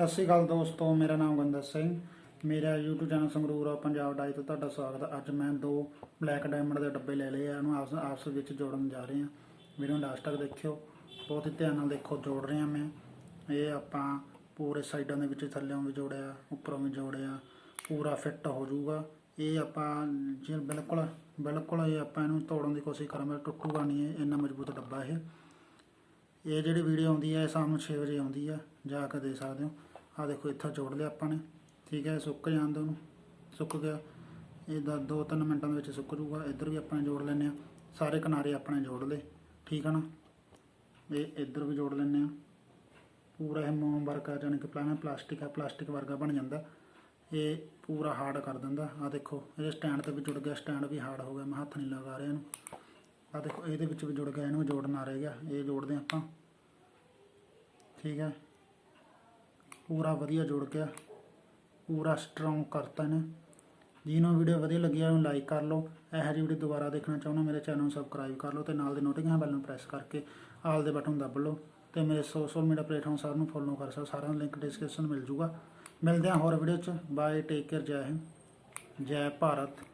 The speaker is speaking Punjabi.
ਸਤਿ ਸ਼੍ਰੀ ਅਕਾਲ ਦੋਸਤੋ, ਮੇਰਾ ਨਾਮ ਗੁੰਦਰ ਸਿੰਘ। ਮੇਰਾ YouTube ਚੈਨਲ ਸੰਗਰੂਰ ਪੰਜਾਬ ਡਾਈ ਤੋਂ ਤੁਹਾਡਾ ਸਵਾਗਤ ਹੈ। ਅੱਜ ਮੈਂ 2 ਬਲੈਕ ਡਾਇਮੰਡ ਦੇ ਡੱਬੇ ਲੈ ਲਏ ਆ, ਇਹਨੂੰ ਆਪਸ ਵਿੱਚ ਜੋੜਨ ਜਾ ਰਹੇ ਹਾਂ। ਵੀਡੀਓ ਲਾਸਟ ਤੱਕ ਦੇਖਿਓ, ਬਹੁਤ ਹੀ ਧਿਆਨ ਨਾਲ ਦੇਖੋ। ਜੋੜ ਰਹੇ ਹਾਂ ਮੈਂ ਇਹ, ਆਪਾਂ ਪੂਰੇ ਸਾਈਡਾਂ ਦੇ ਵਿੱਚ ਥੱਲੇੋਂ ਵੀ ਜੋੜਿਆ, ਉੱਪਰੋਂ ਵੀ ਜੋੜਿਆ, ਪੂਰਾ ਫਿੱਟ ਹੋ ਜਾਊਗਾ ਇਹ। ਆਪਾਂ ਜੇ ਬਿਲਕੁਲ ਇਹ ਆਪਾਂ ਇਹਨੂੰ ਤੋੜਨ ਦੀ ਕੋਸ਼ਿਸ਼ ਕਰਾਂਗੇ, ਟੁੱਟੂਗਾ ਨਹੀਂ ਇਹ, ਇੰਨਾ ਮਜ਼ਬੂਤ ਡੱਬਾ ਇਹ ਜਿਹੜੀ ਵੀਡੀਓ ਆਉਂਦੀ ਹੈ ਸ਼ਾਮ ਨੂੰ 6 ਵਜੇ ਆਉਂਦੀ ਹੈ, ਜਾ ਕੇ ਦੇਖ ਸਕਦੇ ਹੋ। ਆਹ ਦੇਖੋ, ਇੱਥੋਂ ਜੋੜ ਲਿਆ ਆਪਾਂ ਨੇ, ਠੀਕ ਹੈ। ਸੁੱਕ ਜਾਣ ਦਿਓ, ਉਹਨੂੰ ਸੁੱਕ ਗਿਆ ਇਹ 2-3 ਮਿੰਟਾਂ ਦੇ ਵਿੱਚ ਸੁੱਕ ਜੂਗਾ। ਇੱਧਰ ਵੀ ਆਪਾਂ ਜੋੜ ਲੈਂਦੇ ਹਾਂ, ਸਾਰੇ ਕਿਨਾਰੇ ਆਪਣੇ ਜੋੜ ਲਏ, ਠੀਕ ਹੈ ਨਾ। ਇਹ ਇੱਧਰ ਵੀ ਜੋੜ ਲੈਂਦੇ ਹਾਂ। ਪੂਰਾ ਇਹ ਮੋਮ ਵਰਗਾ, ਜਾਣੀ ਕਿ ਪਲਾਸਟਿਕ ਹੈ, ਪਲਾਸਟਿਕ ਵਰਗਾ ਬਣ ਜਾਂਦਾ ਇਹ, ਪੂਰਾ ਹਾਰਡ ਕਰ ਦਿੰਦਾ। ਆਹ ਦੇਖੋ, ਇਹ ਸਟੈਂਡ 'ਤੇ ਵੀ ਜੁੜ ਗਿਆ, ਸਟੈਂਡ ਵੀ ਹਾਰਡ ਹੋ ਗਿਆ, ਮੈਂ ਹੱਥ ਨਹੀਂ ਲਗਾ ਰਿਹਾ ਇਹਨੂੰ। ਆਹ ਦੇਖੋ, ਇਹਦੇ ਵਿੱਚ ਵੀ ਜੁੜ ਗਿਆ, ਇਹਨੂੰ ਜੋੜਨਾ ਰਹਿ ਗਿਆ, ਇਹ ਜੋੜਦੇ ਆਪਾਂ, ਠੀਕ ਹੈ। ਪੂਰਾ ਵਧੀਆ ਜੁੜ ਗਿਆ, ਪੂਰਾ ਸਟਰੋਂਗ ਕਰਤਾ ਇਹਨੇ। ਜਿਹਨੂੰ ਵੀਡੀਓ ਵਧੀਆ ਲੱਗੀ ਉਹਨੂੰ ਲਾਈਕ ਕਰ ਲਓ। ਇਹੋ ਜਿਹੀ ਵੀਡੀਓ ਦੁਬਾਰਾ ਦੇਖਣਾ ਚਾਹੁੰਦਾ ਮੇਰੇ ਚੈਨਲ ਨੂੰ ਸਬਸਕ੍ਰਾਈਬ ਕਰ ਲਓ, ਅਤੇ ਨਾਲ ਦੇ ਨੋਟੀਫਿਕੇਸ਼ਨ ਬੈਲ ਨੂੰ ਪ੍ਰੈਸ ਕਰਕੇ ਆਲ ਦੇ ਬਟਨ ਦੱਬ ਲਓ, ਅਤੇ ਮੇਰੇ ਸੋਸ਼ਲ ਮੀਡੀਆ ਪਲੇਟਫਾਰਮ ਸਾਰਿਆਂ ਨੂੰ ਫੋਲੋ ਕਰ ਸਕੋ। ਸਾਰਿਆਂ ਦਾ ਲਿੰਕ ਡਿਸਕ੍ਰਿਪਸ਼ਨ ਮਿਲ ਜੂਗਾ। ਮਿਲਦੇ ਹਾਂ ਹੋਰ ਵੀਡੀਓ 'ਚ। ਬਾਏ, ਟੇਕ ਕੇਅਰ, ਜੈ ਹਿੰਦ, ਜੈ ਭਾਰਤ।